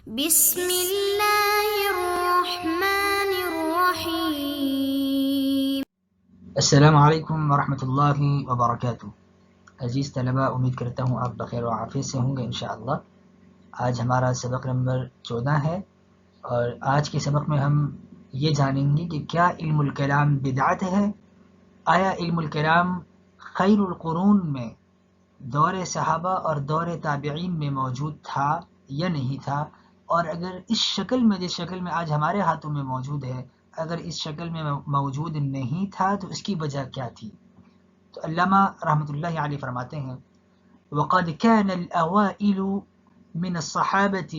بسم اللہ الرحمن الرحیم۔ السلام علیکم ورحمۃ اللہ وبرکاتہ۔ عزیز طلباء، امید کرتا ہوں آپ بخیر و عافیت سے ہوں گے انشاءاللہ۔ آج ہمارا سبق نمبر 14 ہے، اور آج کے سبق میں ہم یہ جانیں گے کہ کیا علم الکلام بدعت ہے؟ آیا علم الکلام خیر القرون میں دور صحابہ اور دور تابعین میں موجود تھا یا نہیں تھا؟ اور اگر اس شکل میں، جس شکل میں آج ہمارے ہاتھوں میں موجود ہے، اگر اس شکل میں موجود نہیں تھا تو اس کی وجہ کیا تھی؟ تو علامہ رحمۃ اللہ علیہ فرماتے ہیں: وقد كان الأوائل من الصحابة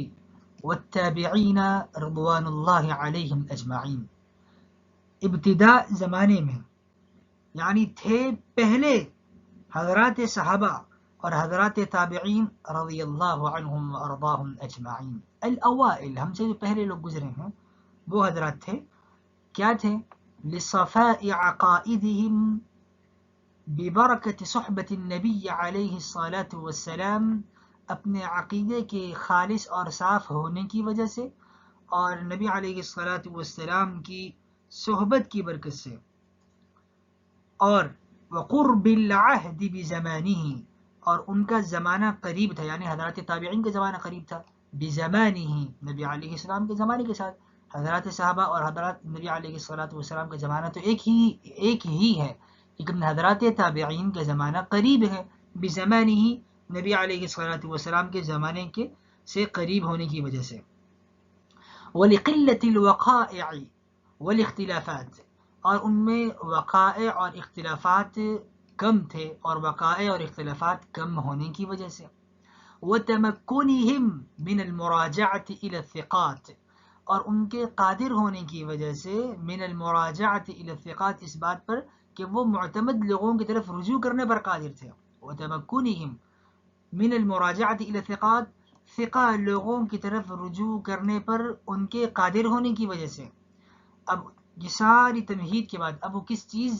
والتابعين رضوان الله عليهم أجمعين۔ ابتداء زمانے میں، یعنی تھے پہلے حضرات صحابہ اور حضرات تابعین رضی اللہ عنہم وارضاہم اجمعین۔ الاوائل، ہم سے جو پہلے لوگ گزرے ہیں وہ حضرات تھے، کیا تھے؟ لصفاء عقائدہم ببرکت صحبت النبی علیہ الصلاۃ والسلام، اپنے عقیدے کے خالص اور صاف ہونے کی وجہ سے اور نبی علیہ الصلاۃ والسلام کی صحبت کی برکت سے، اور وقرب العہد بزمانہ، اور ان کا زمانہ قریب تھا، یعنی حضرات تابعین کا زمانہ قریب تھا، بزمانہ، نبی علیہ السلام کے زمانے کے ساتھ۔ حضرات صحابہ اور حضرات نبی علیہ السلام کا زمانہ تو ایک ہی ہے، لیکن حضرات تابعین کا زمانہ قریب ہے، بزمانہ، نبی علیہ السلام کے زمانے کے سے قریب ہونے کی وجہ سے۔ وَلِقِلَّةِ الْوَقَائِعِ وَالِاخْتِلَافَاتِ، اور ان میں وقائع اور اختلافات کم تھے، اور وقائع اور اختلافات کم ہونے کی وجہ سے۔ وَتَمَكُّنِهِمْ مِنَ الْمُرَاجَعَةِ إِلَى الثِّقَاتِ، اور ان کے قادر ہونے کی وجہ سے، من المراجعۃ الی الثقات، اس بات پر کہ وہ معتمد لوگوں کی طرف رجوع کرنے پر قادر تھے۔ وتمکنہم من المراجعۃ الی الثقات، ثقہ لوگوں کی طرف رجوع کرنے پر ان کے قادر ہونے کی وجہ سے۔ اب یہ ساری تمہید کے بعد اب وہ کس چیز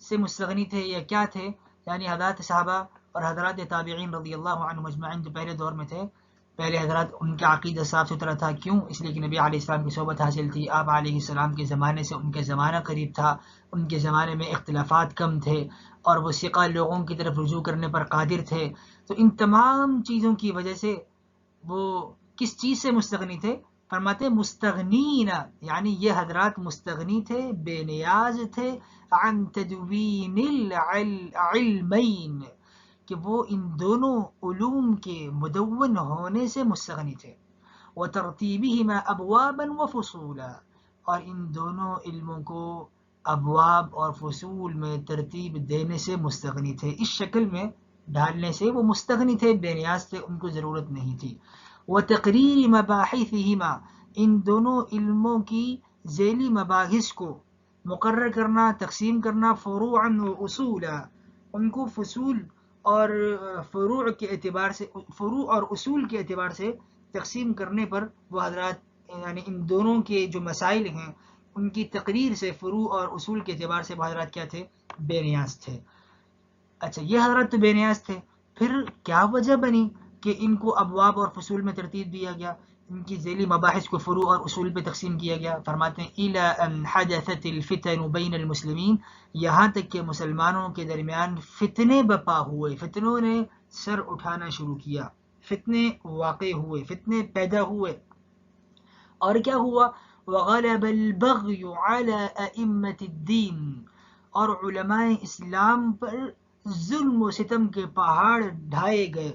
سے مستغنی تھے یا کیا تھے؟ یعنی حضرات صحابہ اور حضرات تابعین رضی اللہ عنہم اجمعین جو پہلے دور میں تھے، پہلے حضرات ان کا عقیدہ صاف ستھرا تھا، کیوں؟ اس لیے کہ نبی علیہ السلام کی صحبت حاصل تھی، آپ علیہ السلام کے زمانے سے ان کا زمانہ قریب تھا، ان کے زمانے میں اختلافات کم تھے، اور وہ ثقہ لوگوں کی طرف رجوع کرنے پر قادر تھے۔ تو ان تمام چیزوں کی وجہ سے وہ کس چیز سے مستغنی تھے؟ فرماتے مستغنین، یعنی یہ حضرات مستغنی تھے، بے نیاز تھے، عن تدوین العلمین، کہ وہ ان دونوں علوم کے مدون ہونے سے مستغنی تھے، وترتیبہما ابوابا وفصولا، اور ان دونوں علموں کو ابواب اور فصول میں ترتیب دینے سے مستغنی تھے، اس شکل میں ڈھالنے سے وہ مستغنی تھے، بے نیاز تھے، ان کو ضرورت نہیں تھی۔ وتقریر مباحثہما، ان دونوں علموں کی ذیلی مباحث کو مقرر کرنا، تقسیم کرنا، فروعا و اصولا، ان کو فصول اور فروع کے اعتبار سے، فروع اور اصول کے اعتبار سے تقسیم کرنے پر وہ حضرات، یعنی ان دونوں کے جو مسائل ہیں ان کی تقریر سے، فروع اور اصول کے اعتبار سے وہ حضرات کیا تھے؟ بے نیاز تھے۔ اچھا، یہ حضرات تو بے نیاز تھے، پھر کیا وجہ بنی کہ ان کو ابواب اور فصول میں ترتیب دیا گیا، ان کی ذیلی مباحث کو فروع اور اصول پہ تقسیم کیا گیا؟ فرماتے ہیں اِلَىٰ أَنْ حَدَثَتِ الْفِتَنُ بَيْنَ الْمُسْلِمِينَ، یہاں تک کہ مسلمانوں کے درمیان فتنے بپا ہوئے، فتنوں نے سر اٹھانا شروع کیا، فتنے واقع ہوئے، فتنے پیدا ہوئے۔ اور کیا ہوا؟ وَغَلَبَ الْبَغْيُ عَلَىٰ أَئِمَّةِ الدِّينِ، اور علماء اسلام پر ظلم و ستم کے پہاڑ ڈھائے گئے،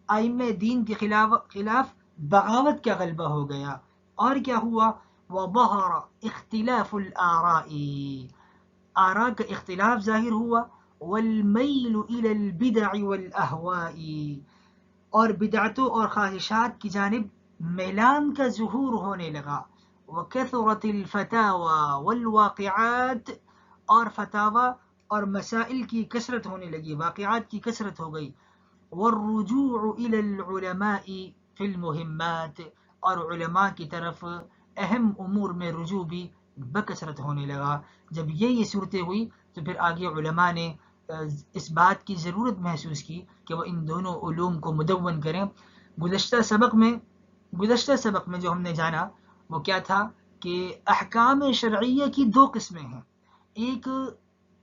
ائمہ دین کے خلاف بغاوت کا غلبہ ہو گیا۔ اور کیا ہوا؟ وَظَهَرَ اخْتِلَافُ الْآرَاءِ، آراء کا اختلاف ظاہر ہوا، وَالْمَيْلُ إِلَى الْبِدَعِ وَالْأَهْوَاءِ، اور بدعتوں اور خواہشات کی جانب میلان کا ظہور ہونے لگا، وَكَثُرَتِ الْفَتَاوَى وَالْوَاقِعَاتِ، اور فتاوی اور مسائل کی کثرت ہونے لگی، واقعات کی کثرت ہو گئی، وَالرُّجُوعُ إِلَى الْعُلَمَاءِ فِي الْمُهِمَّاتِ، اور علماء کی طرف اہم امور میں رجوع بھی بکثرت ہونے لگا۔ جب یہ صورتیں ہوئی تو پھر آگے علماء نے اس بات کی ضرورت محسوس کی کہ وہ ان دونوں علوم کو مدون کریں۔ گزشتہ سبق میں گزشتہ سبق میں جو ہم نے جانا وہ کیا تھا کہ احکام شرعیہ کی دو قسمیں ہیں، ایک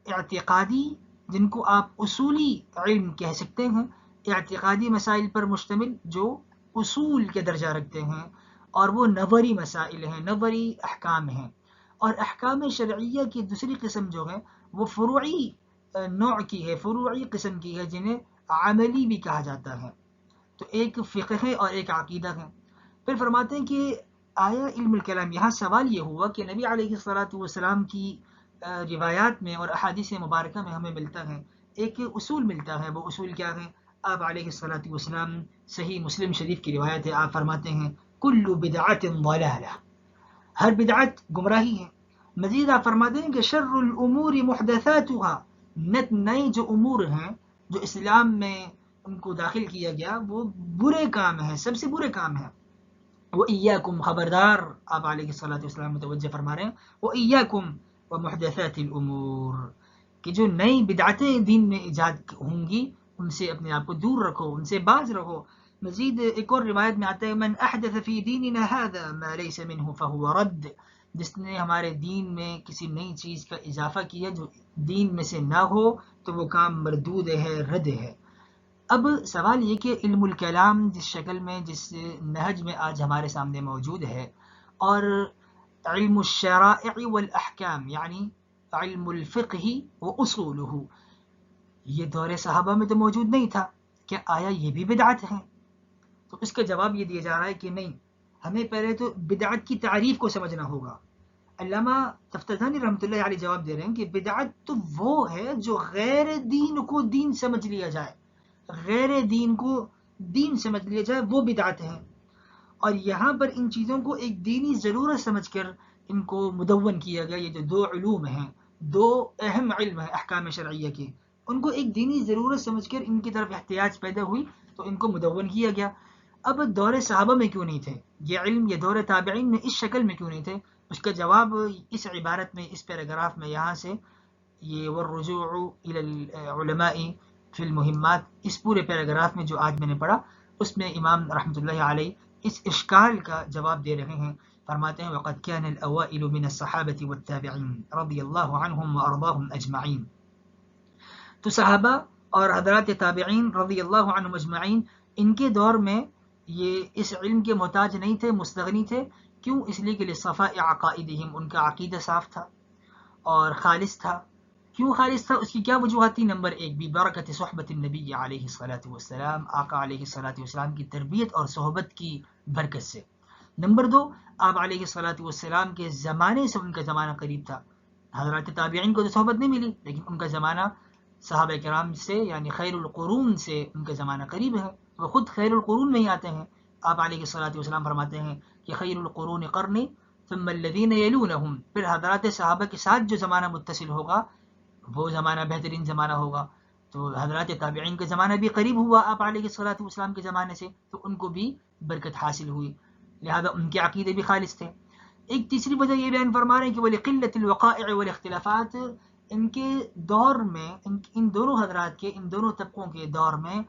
اعتقادی جن کو آپ اصولی علم کہہ سکتے ہیں، اعتقادی مسائل پر مشتمل جو اصول کے درجہ رکھتے ہیں، اور وہ نظری مسائل ہیں، نظری احکام ہیں، اور احکام شرعیہ کی دوسری قسم جو ہے وہ فروعی نوع کی ہے، فروعی قسم کی ہے، جنہیں عملی بھی کہا جاتا ہے۔ تو ایک فقہ ہے اور ایک عقیدہ ہے۔ پھر فرماتے ہیں کہ آیا علم الکلام، یہاں سوال یہ ہوا کہ نبی علیہ الصلاۃ والسلام کی روایات میں اور احادیث مبارکہ میں ہمیں ملتا ہے، ایک اصول ملتا ہے، وہ اصول کیا ہے؟ آپ علیہ الصلاۃ والسلام، صحیح مسلم شریف کی روایت ہے، آپ فرماتے ہیں کل بدعت ضلالہ، ہر بدعت گمراہی ہے۔ مزید آپ فرماتے ہیں کہ شر الامور محدثاتها، نئے جو امور ہیں جو اسلام میں ان کو داخل کیا گیا وہ برے کام ہیں، سب سے برے کام ہیں۔ وَإِيَّاكُمْ، خبردار، آپ علیہ الصلاۃ والسلام متوجہ فرما رہے ہیں، وَإِيَّاكُمْ وَمُحْدَثَاتِ الْأُمُورِ، کہ جو نئی بدعتیں دین میں ایجاد ہوں گی ان سے اپنے آپ کو دور رکھو، ان سے باز رہو۔ مزید ایک اور روایت میں آتا ہے من احدث فی دیننا هذا ما ليس منه فهو رد، جس نے ہمارے دین میں کسی نئی چیز کا اضافہ کیا جو دین میں سے نہ ہو تو وہ کام مردود ہے، رد ہے۔ اب سوال یہ کہ علم الکلام جس شکل میں، جس نہج میں آج ہمارے سامنے موجود ہے، اور علم الشرائع والاحکام یعنی علم الفقہ و اصولہ، یہ دور صحابہ میں تو موجود نہیں تھا، کیا آیا یہ بھی بدعت ہے؟ تو اس کا جواب یہ دیا جا رہا ہے کہ نہیں، ہمیں پہلے تو بدعت کی تعریف کو سمجھنا ہوگا۔ علامہ تفتزانی رحمۃ اللہ علیہ جواب دے رہے ہیں کہ بدعت تو وہ ہے جو غیر دین کو دین سمجھ لیا جائے، غیر دین کو دین سمجھ لیا جائے، وہ بدعت ہے۔ اور یہاں پر ان چیزوں کو ایک دینی ضرورت سمجھ کر ان کو مدون کیا گیا۔ یہ جو دو علوم ہیں، دو اہم علم ہیں احکام شرعیہ کے، ان کو ایک دینی ضرورت سمجھ کر ان کی طرف احتیاج پیدا ہوئی تو ان کو مدون کیا گیا۔ اب دور صحابہ میں کیوں نہیں تھے یہ علم، یہ دور تابعین میں اس شکل میں کیوں نہیں تھے؟ اس کا جواب اس عبارت میں، اس پیراگراف میں یہاں سے یہ والرجوع الى العلماء فی المہمات، اس پورے پیراگراف میں جو آج میں نے پڑھا اس میں امام رحمۃ اللہ علیہ اس اشکال کا جواب دے رہے ہیں۔ فرماتے ہیں وقد كان الاوائل من الصحابة والتابعین رضی اللہ عنہم وارضاہم اجمعین، تو صحابہ اور حضرات تابعین رضی اللہ عنہم اجمعین ان کے دور میں یہ اس علم کے محتاج نہیں تھے، مستغنی تھے۔ کیوں؟ اس لیے کہ لصفاء عقائدہم، ان کا عقیدہ صاف تھا اور خالص تھا۔ کیوں خالص تھا؟ اس کی کیا وجوہات تھی؟ نمبر ایک، ببرکت صحبت النبی علیہ الصلاۃ والسلام، آقا علیہ الصلاۃ والسلام کی تربیت اور صحبت کی برکت سے۔ نمبر دو، آپ علیہ الصلاۃ والسلام کے زمانے سے ان کا زمانہ قریب تھا۔ حضرات تابعین کو تو صحبت نہیں ملی، لیکن ان کا زمانہ صحابہ کرام سے یعنی خیر القرون سے ان کا زمانہ قریب ہے، وہ خود خیر القرون میں ہی آتے ہیں۔ آپ علیہ الصلاۃ والسلام فرماتے ہیں کہ خیر القرون قرنی ثم الذین یلونہم، پھر حضرات صحابہ کے ساتھ جو زمانہ متصل ہوگا وہ زمانہ بہترین زمانہ ہوگا۔ تو حضرات تابعین کا زمانہ بھی قریب ہوا آپ علیہ الصلاۃ والسلام کے زمانے سے، تو ان کو بھی برکت حاصل ہوئی، لہذا ان کے عقیدے بھی خالص تھے۔ ایک تیسری وجہ یہ بیان فرما رہے ہیں کہ وَلِقِلَّةِ الْوَقَائِعِ وَالِاخْتِلَافَاتِ، ان کے دور میں، ان دونوں حضرات کے، ان دونوں طبقوں کے دور میں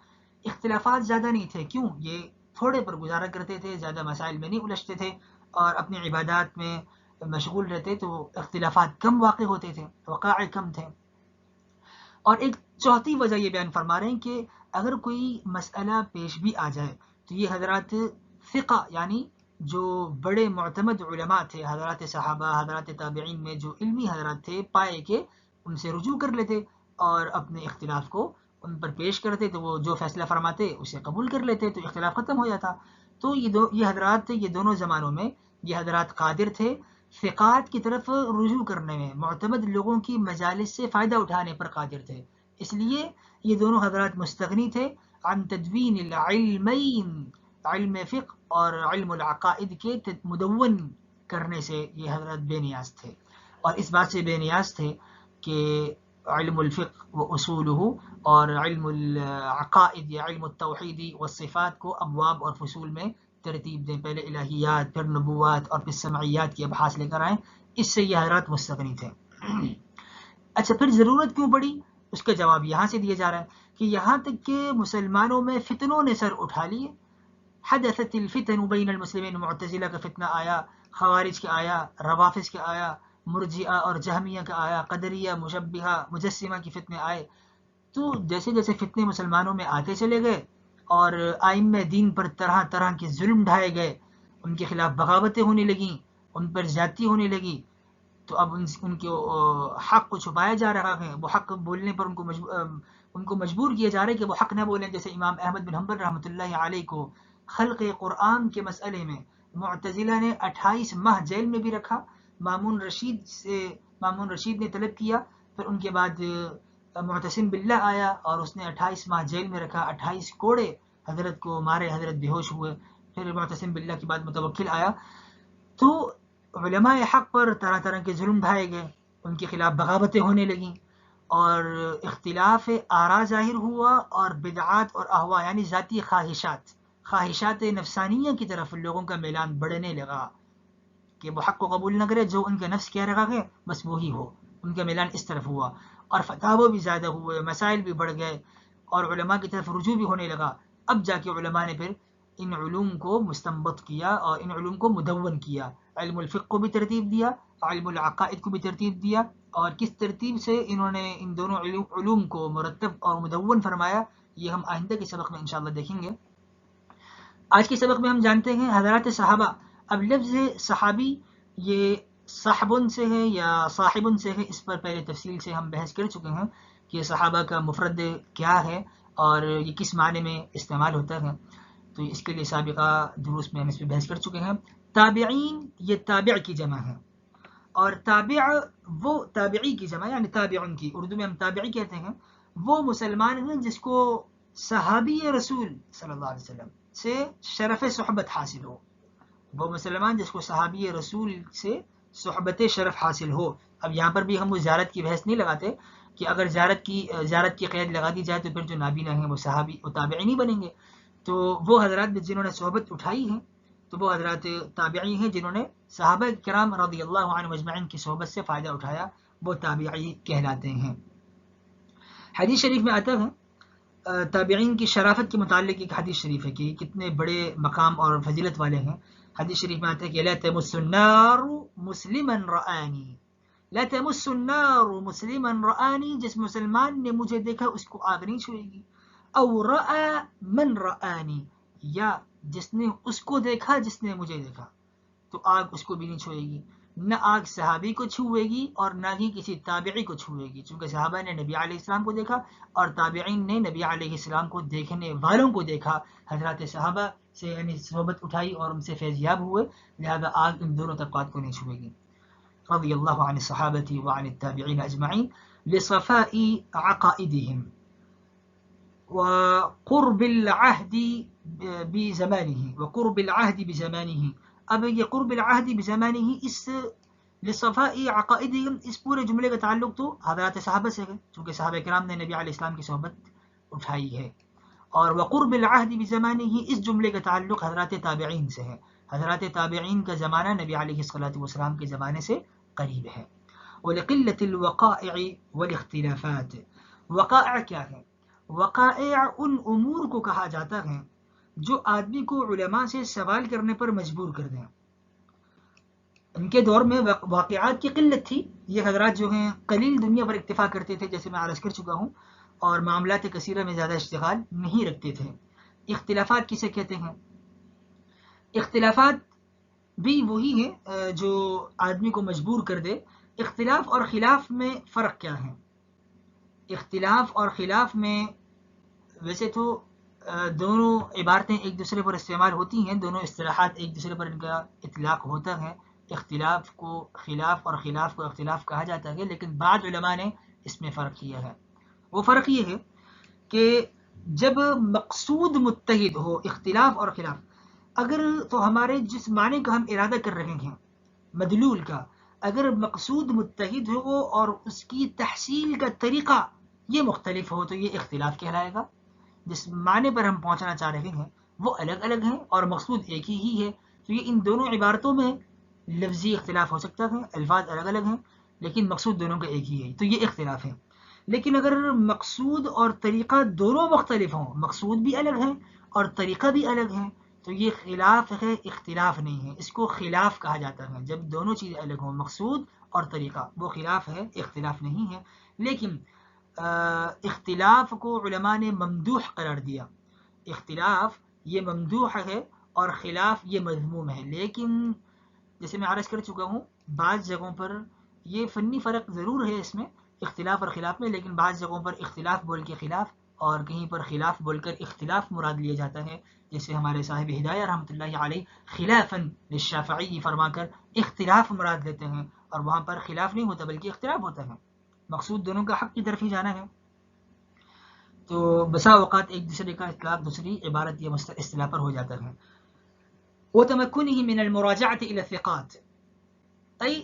اختلافات زیادہ نہیں تھے۔ کیوں؟ یہ تھوڑے پر گزارا کرتے تھے، زیادہ مسائل میں نہیں الجھتے تھے اور اپنی عبادات میں مشغول رہتے، تو اختلافات کم واقع ہوتے تھے، وقائع کم تھے۔ اور ایک چوتھی وجہ یہ بیان فرما رہے ہیں کہ اگر کوئی مسئلہ پیش بھی آ جائے تو یہ حضرات فقہ یعنی جو بڑے معتمد علماء تھے، حضرات صحابہ، حضرات تابعین میں جو علمی حضرات تھے، پائے کہ ان سے رجوع کر لیتے اور اپنے اختلاف کو ان پر پیش کرتے، تو وہ جو فیصلہ فرماتے اسے قبول کر لیتے، تو اختلاف ختم ہو جاتا۔ تو یہ حضرات یہ دونوں زمانوں میں یہ حضرات قادر تھے فقات کی طرف رجوع کرنے میں، معتمد لوگوں کی مجالس سے فائدہ اٹھانے پر قادر تھے، اس لیے یہ دونوں حضرات مستغنی تھے عن تدوین العلمین، علم فقہ اور علم العقائد کے مدون کرنے سے یہ حضرات بے نیاز تھے، اور اس بات سے بے نیاز تھے کہ علم الفقہ و اصولہ اور علم العقائد یا علم التوحید والصفات کو ابواب اور فصول میں ترتیب دیں، پہلے الہیات، پھر نبوات اور پھر سمعیات کی ابحاث لے کر آئیں، اس سے یہ حضرات مستغنی تھے۔ اچھا، پھر ضرورت کیوں پڑی؟ اس کا جواب یہاں سے دیا جا رہا ہے کہ یہاں تک کہ مسلمانوں میں فتنوں نے سر اٹھا لیے، حدثت الفتن بین المسلمین، معتزلہ کا فتنہ آیا، خوارج کا آیا، روافظ کا آیا، مرجئہ اور جہمیہ کا آیا، قدریہ، مشبہہ، مجسمہ کی فتنے آئے. تو جیسے جیسے فتنے مسلمانوں میں آتے چلے گئے اور ائمہ دین پر طرح طرح کے ظلم ڈھائے گئے، ان کے خلاف بغاوتیں ہونے لگیں، ان پر زیادتی ہونے لگی، تو اب ان کے حق کو چھپایا جا رہا ہے. وہ حق بولنے پر ان کو مجبور کیا جا رہا ہے کہ وہ حق نہ بولیں. جیسے امام احمد بن حنبل رحمۃ اللہ علیہ کو خلق قرآن کے مسئلے میں معتزلہ نے 28 ماہ جیل میں بھی رکھا. مامون رشید نے طلب کیا، پھر ان کے بعد معتصم باللہ آیا اور اس نے 28 ماہ جیل میں رکھا. 28 کوڑے حضرت کو مارے، حضرت بے ہوش ہوئے. پھر معتصم باللہ کے بعد متوکل آیا. تو علماء حق پر طرح طرح کے ظلم ڈھائے گئے، ان کے خلاف بغاوتیں ہونے لگیں اور اختلاف آراء ظاہر ہوا، اور بدعات اور اہوا یعنی ذاتی خواہشات نفسانیہ کی طرف لوگوں کا میلان بڑھنے لگا کہ وہ حق کو قبول نہ کرے، جو ان کا نفس کہہ رہا ہے بس وہی ہو. ان کا میلان اس طرف ہوا اور فتاوی بھی زیادہ ہوئے، مسائل بھی بڑھ گئے اور علماء کی طرف رجوع بھی ہونے لگا. اب جا کے علماء نے پھر ان علوم کو مستنبط کیا اور ان علوم کو مدون کیا. علم الفقہ کو بھی ترتیب دیا، علم العقائد کو بھی ترتیب دیا، اور کس ترتیب سے انہوں نے ان دونوں علوم کو مرتب اور مدون فرمایا یہ ہم آئندہ کے سبق میں انشاءاللہ دیکھیں گے. آج کے سبق میں ہم جانتے ہیں حضرات صحابہ. اب لفظ صحابی یہ صاحبن سے ہے یا صاحبن سے ہے، اس پر پہلے تفصیل سے ہم بحث کر چکے ہیں کہ صحابہ کا مفرد کیا ہے اور یہ کس معنی میں استعمال ہوتا ہے. تو اس کے لیے سابقہ دروس میں ہم اس پہ بحث کر چکے ہیں. تابعین یہ تابع کی جمع ہے، اور تابع وہ تابعی کی جمع یعنی تابعن کی، اردو میں ہم تابعی کہتے ہیں. وہ مسلمان ہیں جس کو صحابی رسول صلی اللہ علیہ وسلم سے شرف صحبت حاصل ہو. وہ مسلمان جس کو صحابی رسول سے صحبت شرف حاصل ہو. اب یہاں پر بھی ہم وہ زیارت کی بحث نہیں لگاتے کہ اگر زیارت کی قید لگا دی جائے تو پھر جو نابینا ہیں وہ صحابی و تابعی نہیں بنیں گے. تو وہ حضرات جنہوں نے صحبت اٹھائی ہیں تو وہ حضرات تابعی ہیں، جنہوں نے صحابہ کرام رضی اللہ عنہ مجمعین کی صحبت سے فائدہ اٹھایا، وہ تابعی کہلاتے ہیں. حدیث شریف میں آتا ہے تابعین کی شرافت کے متعلق ایک حدیث شریف ہے کہ کتنے بڑے مقام اور فضیلت والے ہیں. حدیث شریف میں آتا ہے کہ لا تمس النار مسلما رآنی، لا تمس النار مسلما رآنی، جس مسلمان نے مجھے دیکھا اس کو آگ نہیں چھوئے گی. او رآ من رآنی، یا جس نے اس کو دیکھا جس نے مجھے دیکھا، تو آگ اس کو بھی نہیں چھوئے گی. نہ آگ صحابی کو چھوئے گی اور نہ ہی کسی تابعی کو چھوئے گی، چونکہ صحابہ نے نبی علیہ السلام کو دیکھا اور تابعین نے نبی علیہ السلام کو دیکھنے والوں کو دیکھا. حضرات صحابہ سے یعنی صحبت اٹھائی اور ان سے فیض یاب ہوئے، لہذا آگ ان دونوں طبقات کو نہیں چھوئے گی. رضی اللہ عن الصحابۃ وعن التابعین اجمعین لصفاء عقائدهم وقرب العهد بزمانه. اب یہ قرب العهد بزمانه اس لصفاء عقائدهم اس پورے جملے کا تعلق تو حضرات صحابہ سے ہے، چونکہ صحابہ کرام نے نبی علیہ السلام کی صحبت اٹھائی ہے. اور وقرب العهد بزمانه اس جملے کا تعلق حضرات تابعین سے ہے. حضرات تابعین کا زمانہ نبی علیہ الصلوۃ والسلام کے زمانے سے قریب ہے. ولقلة الوقائع والاختلافات. وقائع کیا ہے؟ وقائع ان امور کو کہا جاتا ہے جو آدمی کو علماء سے سوال کرنے پر مجبور کر دیں. ان کے دور میں واقعات کی قلت تھی، یہ حضرات جو ہیں قلیل دنیا پر اکتفا کرتے تھے جیسے میں عرض کر چکا ہوں، اور معاملات کثیرہ میں زیادہ اشتغال نہیں رکھتے تھے. اختلافات کسے کہتے ہیں؟ اختلافات بھی وہی ہیں جو آدمی کو مجبور کر دے. اختلاف اور خلاف میں فرق کیا ہے؟ اختلاف اور خلاف میں ویسے تو دونوں عبارتیں ایک دوسرے پر استعمال ہوتی ہیں، دونوں اصطلاحات ایک دوسرے پر ان کا اطلاق ہوتا ہے. اختلاف کو خلاف اور خلاف کو اختلاف کہا جاتا ہے، لیکن بعض علماء نے اس میں فرق کیا ہے. وہ فرق یہ ہے کہ جب مقصود متحد ہو، اختلاف اور خلاف، اگر تو ہمارے جس معنی کا ہم ارادہ کر رہے ہیں مدلول کا، اگر مقصود متحد ہو اور اس کی تحصیل کا طریقہ یہ مختلف ہو تو یہ اختلاف کہلائے گا. جس معنی پر ہم پہنچنا چاہ رہے ہیں وہ الگ الگ ہیں اور مقصود ایک ہی ہے، تو یہ ان دونوں عبارتوں میں لفظی اختلاف ہو سکتا ہے، الفاظ الگ الگ ہیں لیکن مقصود دونوں کا ایک ہی ہے، تو یہ اختلاف ہے. لیکن اگر مقصود اور طریقہ دونوں مختلف ہوں، مقصود بھی الگ ہیں اور طریقہ بھی الگ ہیں، تو یہ خلاف ہے، اختلاف نہیں ہے. اس کو خلاف کہا جاتا ہے جب دونوں چیزیں الگ ہوں، مقصود اور طریقہ. وہ خلاف ہے، اختلاف نہیں ہے. لیکن اختلاف کو علماء نے ممدوح قرار دیا. اختلاف یہ ممدوح ہے اور خلاف یہ مذموم ہے. لیکن جیسے میں عرض کر چکا ہوں، بعض جگہوں پر یہ فنی فرق ضرور ہے اس میں، اختلاف اور خلاف میں، لیکن بعض جگہوں پر اختلاف بول کے خلاف اور کہیں پر خلاف بول کر اختلاف مراد لیا جاتا ہے. جیسے ہمارے صاحب ہدایہ رحمۃ اللہ علیہ خلافاً للشافعی فرما کر اختلاف مراد لیتے ہیں، اور وہاں پر خلاف نہیں ہوتا بلکہ اختلاف ہوتا ہے. مقصود دونوں کا حق کی طرف ہی جانا ہے. تو بسا اوقات ایک دوسرے کا اطلاق دوسری عبارت یا اصطلاح پر ہو جاتا ہے. وتمكنه من المراجعة إلى الثقات، أي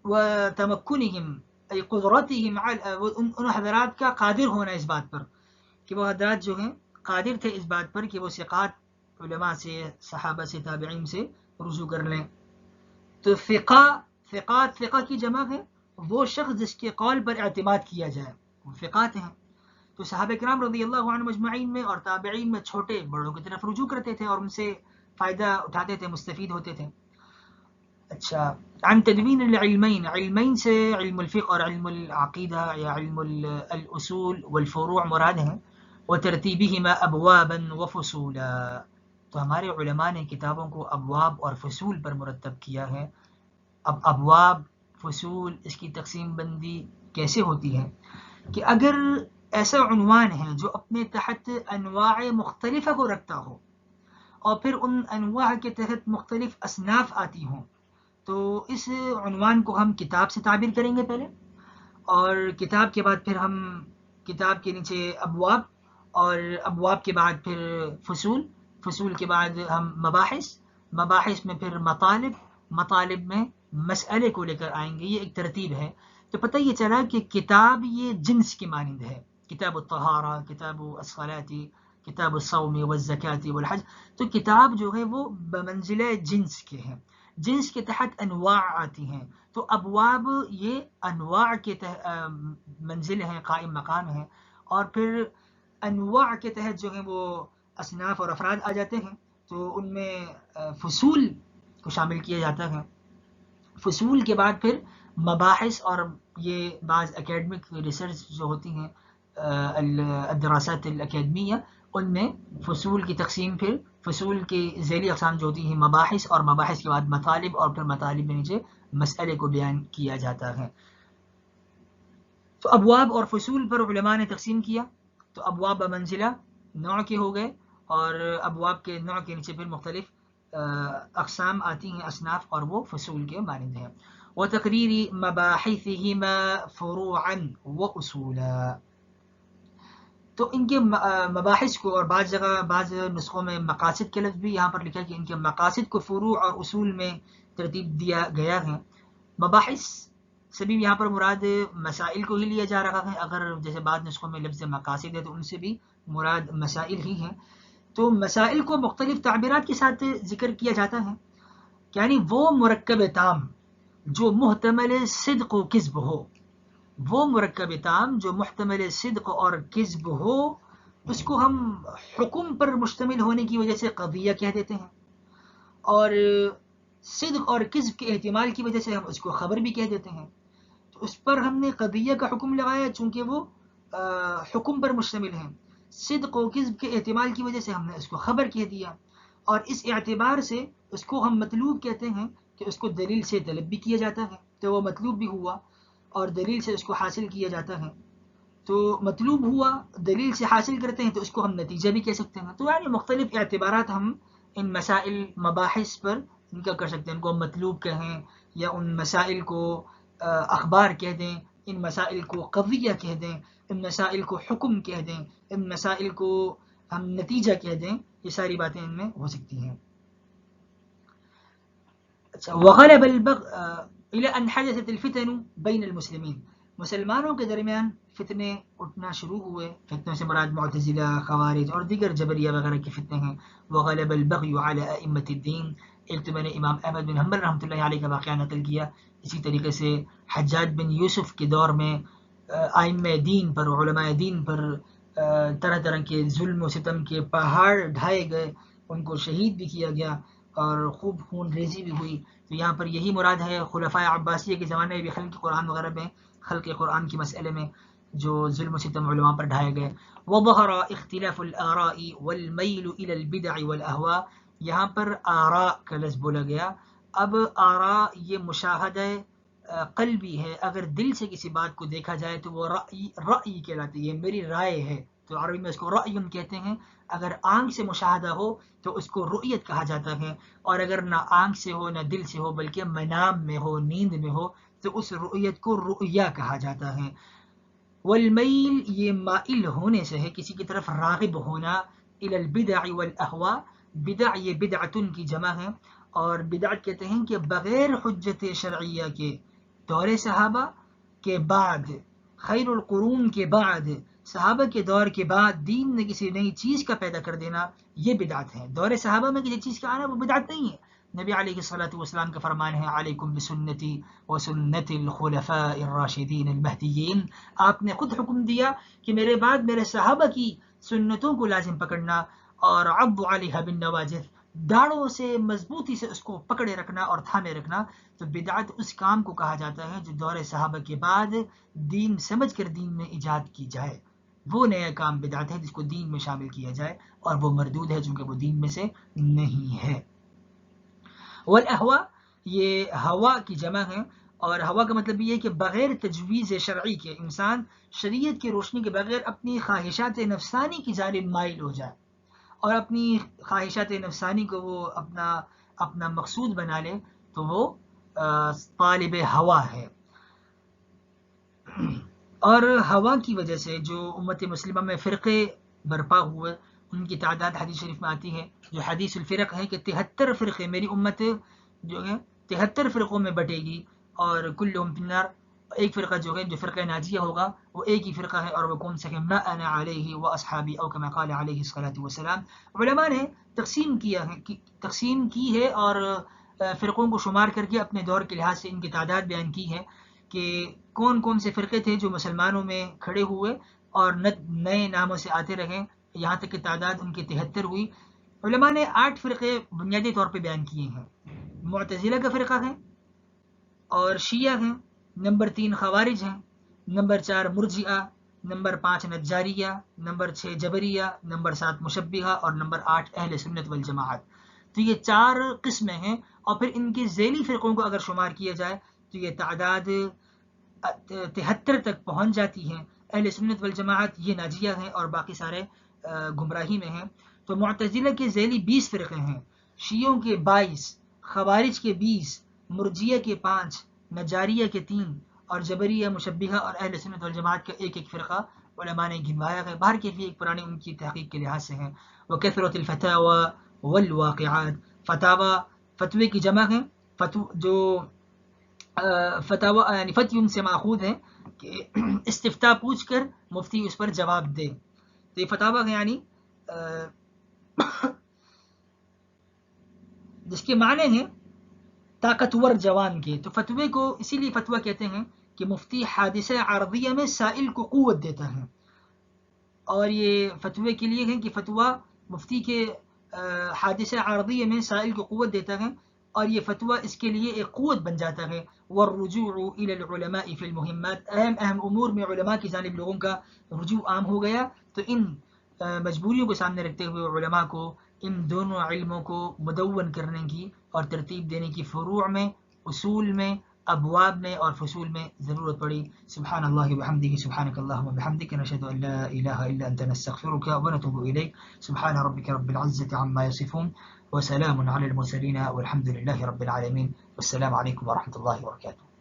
وتمكنهم أي قدرتهم على ان حضرات کا قادر ہونا اس بات پر کہ وہ حضرات جو ہیں قادر تھے اس بات پر کہ وہ ثقات علماء سے، صحابہ سے، تابعین سے رجوع کر لیں. تو ثقہ کی جمع ہے وہ شخص جس کے قول پر اعتماد کیا جائے، وہ ثقات ہیں. تو صحابہ کرام رضی اللہ عنہ مجمعین میں اور تابعین میں چھوٹے بڑوں کی طرف رجوع کرتے تھے اور ان سے فائدہ اٹھاتے تھے، مستفید ہوتے تھے. اچھا، عن تدوین العلمین، علمین سے علم الفقہ اور علم العقیدہ یا علم الاصول والفروع مراد ہیں. وترتیبہما ابوابا وفصولا، تو ہمارے علماء نے کتابوں کو ابواب اور فصول پر مرتب کیا ہے. اب ابواب، فصول، اس کی تقسیم بندی کیسے ہوتی ہے کہ اگر ایسا عنوان ہے جو اپنے تحت انواع مختلفہ کو رکھتا ہو اور پھر ان انواع کے تحت مختلف اصناف آتی ہوں، تو اس عنوان کو ہم کتاب سے تعبیر کریں گے پہلے، اور کتاب کے بعد پھر ہم کتاب کے نیچے ابواب، اور ابواب کے بعد پھر فصول، فصول کے بعد ہم مباحث، مباحث میں پھر مطالب، مطالب میں مسئلے کو لے کر آئیں گے. یہ ایک ترتیب ہے. تو پتہ یہ چلا کہ کتاب یہ جنس کی مانند ہے. کتاب الطہارہ، کتاب الصلاۃ، کتاب الصوم والزکاۃ والحج. تو کتاب جو ہے وہ بمنزلہ جنس کے ہیں، جنس کے تحت انواع آتی ہیں. تو ابواب یہ انواع کے منزل ہیں، قائم مقام ہیں، اور پھر انواع کے تحت جو ہیں وہ اصناف اور افراد آ جاتے ہیں. تو ان میں فصول کو شامل کیا جاتا ہے. فصول کے بعد پھر مباحث، اور یہ بعض اکیڈمک ریسرچ جو ہوتی ہیں الدراسات الاکیڈمیہ، ان میں فصول کی تقسیم پھر فصول کی ذیلی اقسام جو ہوتی ہیں مباحث، اور مباحث کے بعد مطالب، اور پھر مطالب میں نیچے مسئلے کو بیان کیا جاتا ہے. تو ابواب اور فصول پر علماء نے تقسیم کیا. تو ابواب بمنزلہ نوع کے ہو گئے، اور ابواب کے نوع کے نیچے پھر مختلف اقسام آتی ہیں، اصناف، اور وہ فصول کے مانند ہیں. وتقریر مباحثہما فروعا واصولا، تو ان کے مباحث کو، اور بعض جگہ بعض نسخوں میں مقاصد کے لفظ بھی یہاں پر لکھا کہ ان کے مقاصد کو فروع اور اصول میں ترتیب دیا گیا ہے. مباحث سے بھی یہاں پر مراد مسائل کو ہی لیا جا رہا ہے. اگر جیسے بعض نسخوں میں لفظ مقاصد ہے تو ان سے بھی مراد مسائل ہی ہیں. تو مسائل کو مختلف تعبیرات کے ساتھ ذکر کیا جاتا ہے، یعنی وہ مرکب تام جو محتمل صدق و کذب ہو، وہ مرکب تام جو محتمل صدق اور کذب ہو، اس کو ہم حکم پر مشتمل ہونے کی وجہ سے قضیہ کہہ دیتے ہیں، اور صدق اور کذب کے احتمال کی وجہ سے ہم اس کو خبر بھی کہہ دیتے ہیں. تو اس پر ہم نے قضیہ کا حکم لگایا چونکہ وہ حکم پر مشتمل ہیں. صدق و کذب کے احتمال کی وجہ سے ہم نے اس کو خبر کہہ دیا، اور اس اعتبار سے اس کو ہم مطلوب کہتے ہیں کہ اس کو دلیل سے طلب بھی کیا جاتا ہے، تو وہ مطلوب بھی ہوا، اور دلیل سے اس کو حاصل کیا جاتا ہے. تو مطلوب ہوا، دلیل سے حاصل کرتے ہیں تو اس کو ہم نتیجہ بھی کہہ سکتے ہیں. تو یعنی مختلف اعتبارات ہم ان مسائل مباحث پر ان کا کر سکتے ہیں. ان کو مطلوب کہیں، یا ان مسائل کو اخبار کہہ دیں، ان مسائل کو قضیہ کہہ دیں، ان مسائل کو حکم کہہ دیں، ان مسائل کو ہم نتیجہ کہہ دیں. یہ ساری باتیں ان میں ہو سکتی ہیں. اچھا، وغلب الى ان حدثت الفتن بین المسلمین، مسلمانوں کے درمیان فتنے اٹھنا شروع ہوئے. فتنوں سے مراد معتزلہ، خوارج اور دیگر جبریہ وغیرہ کے فتنے ہیں. وغلب البغی علی ائمۃ الدین، ایک تو میں نے امام احمد بن حنبل رحمۃ اللہ علیہ کا واقعہ نقل کیا. اسی طریقے سے حجاج بن یوسف کے دور میں ائمہ دین پر، علماء دین پر طرح طرح کے ظلم و ستم کے پہاڑ ڈھائے گئے. ان کو شہید بھی کیا گیا اور خوب خون ریزی بھی ہوئی. تو یہاں پر یہی مراد ہے خلفائے عباسیہ کے زمانے میں بھی خلق قرآن وغیرہ میں، خلق قرآن کے مسئلے میں جو ظلم و ستم علماء پر ڈھائے گئے. وظہر اختلاف الآراء والمیل الی البدع والاہواء، یہاں پر آراء کا لفظ بولا گیا. اب آراء یہ مشاہدہ قلبی ہے، اگر دل سے کسی بات کو دیکھا جائے تو وہ رأی کہلاتی ہے، میری رائے ہے، تو عربی میں اس کو رأی کہتے ہیں. اگر آنکھ سے مشاہدہ ہو تو اس کو رؤیت کہا جاتا ہے، اور اگر نہ آنکھ سے ہو نہ دل سے ہو بلکہ منام میں ہو، نیند میں ہو، تو اس رؤیت کو رؤیا کہا جاتا ہے. والمیل یہ مائل ہونے سے ہے، کسی کی طرف راغب ہونا. الی البدع والاہواء، بدع یہ بدعتن کی جمع ہے، اور بدعت کہتے ہیں کہ بغیر حجت شرعیہ کے دور صحابہ کے بعد، خیر القرون کے بعد، صحابہ کے دور کے بعد دین میں کسی نئی چیز کا پیدا کر دینا یہ بدعت ہے. دور صحابہ میں کسی چیز کا آنا وہ بدعت نہیں ہے. نبی علیہ الصلوۃ والسلام کا فرمان ہے علیکم بسنتی وسنت الخلفاء الراشدین المہدیین. آپ نے خود حکم دیا کہ میرے بعد میرے صحابہ کی سنتوں کو لازم پکڑنا، اور عضوا علیہا بالنواجذ، داڑھوں سے مضبوطی سے اس کو پکڑے رکھنا اور تھامے رکھنا. تو بدعت اس کام کو کہا جاتا ہے جو دور صحابہ کے بعد دین سمجھ کر دین میں ایجاد کی جائے. وہ نیا کام بدعت ہے جس کو دین میں شامل کیا جائے، اور وہ مردود ہے چونکہ وہ دین میں سے نہیں ہے. والاہوا یہ ہوا کی جمع ہے، اور ہوا کا مطلب یہ ہے کہ بغیر تجویز شرعی کے انسان شریعت کی روشنی کے بغیر اپنی خواہشات نفسانی کی جانب مائل ہو جائے، اور اپنی خواہشات نفسانی کو وہ اپنا مقصود بنا لے، تو وہ طالب ہوا ہے. اور ہوا کی وجہ سے جو امت مسلمہ میں فرقے برپا ہوئے، ان کی تعداد حدیث شریف میں آتی ہے، جو حدیث الفرق ہے کہ 73 فرقے، میری امت جو ہے 73 فرقوں میں بٹے گی، اور کلہم فی النار. ایک فرقہ جو ہے جو فرقہ ناجیہ ہوگا وہ ایک ہی فرقہ ہے، اور وہ کون سا ہے؟ ما انا علیہ و اصحابی، او کما قال علیہ الصلوۃ والسلام. علماء نے تقسیم کی ہے اور فرقوں کو شمار کر کے اپنے دور کے لحاظ سے ان کی تعداد بیان کی ہے کہ کون کون سے فرقے تھے جو مسلمانوں میں کھڑے ہوئے اور نئے ناموں سے آتے رہے، یہاں تک کہ تعداد ان کی 73 ہوئی. علماء نے 8 فرقے بنیادی طور پہ بیان کیے ہیں. معتزلہ کا فرقہ ہے، اور شیعہ ہیں، نمبر 3 خوارج ہیں، number 4 مرجئہ، number 5 نجاریہ، number 6 Jabariya, number 7 مشبہہ، اور نمبر 8 اہل سنت والجماعت. تو یہ 4 قسمیں ہیں، اور پھر ان کے ذیلی فرقوں کو اگر شمار کیا جائے تو یہ تعداد 73 تک پہنچ جاتی ہے. اہل سنت والجماعت یہ ناجیہ ہیں اور باقی سارے گمراہی میں ہیں. تو معتزلہ کے ذیلی 20 فرقے ہیں، شیعوں کے 22، خوارج کے 20، مرجیہ کے 5، نجاریہ کے 3، اور جبریہ، مشبہہ اور اہل سنت والجماعت کا ایک ایک فرقہ علماء نے گنوایا ہے. باہر کے بھی ایک پرانے ان کی تحقیق کے لحاظ سے ہیں. وکثرت الفتاوی والواقعات، فتاوی فتوے کی جمع ہے، جو فتاوی یعنی فتوی سے ماخوذ ہے کہ استفتاء پوچھ کر مفتی اس پر جواب دے. تو یہ فتاوی یعنی جس کے معنی ہیں طاقتور جوان کے. تو فتوے کو اسی لیے فتویٰ کہتے ہیں کہ مفتی حادثہ عارضیہ میں سائل کو قوت دیتا ہے، اور یہ فتوے کے لیے ہے کہ فتویٰ مفتی کے حادثہ عارضیہ میں سائل کو قوت دیتا ہے، اور یہ فتویٰ اس کے لیے ایک قوت بن جاتا ہے. والرجوع الى العلماء فی المہمات، اہم امور میں علماء کی جانب لوگوں کا رجوع عام ہو گیا. تو ان مجبوریوں کو سامنے رکھتے ہوئے علماء کو ان دونوں علموں کو مدون کرنے کی اور ترتیب دینے کی فروع میں، اصول میں، ابواب میں اور فصول میں ضرورت پڑی. سبحان اللہ وبحمدہ، سبحانک اللہم وبحمدک، نشہد ان لا الہ الا انت، نستغفرک ونتوب الیک. سبحان ربک رب العزة عما یصفون، وسلام علی المرسلین والحمد للہ رب العالمین. والسلام علیکم ورحمۃ اللہ وبرکاتہ.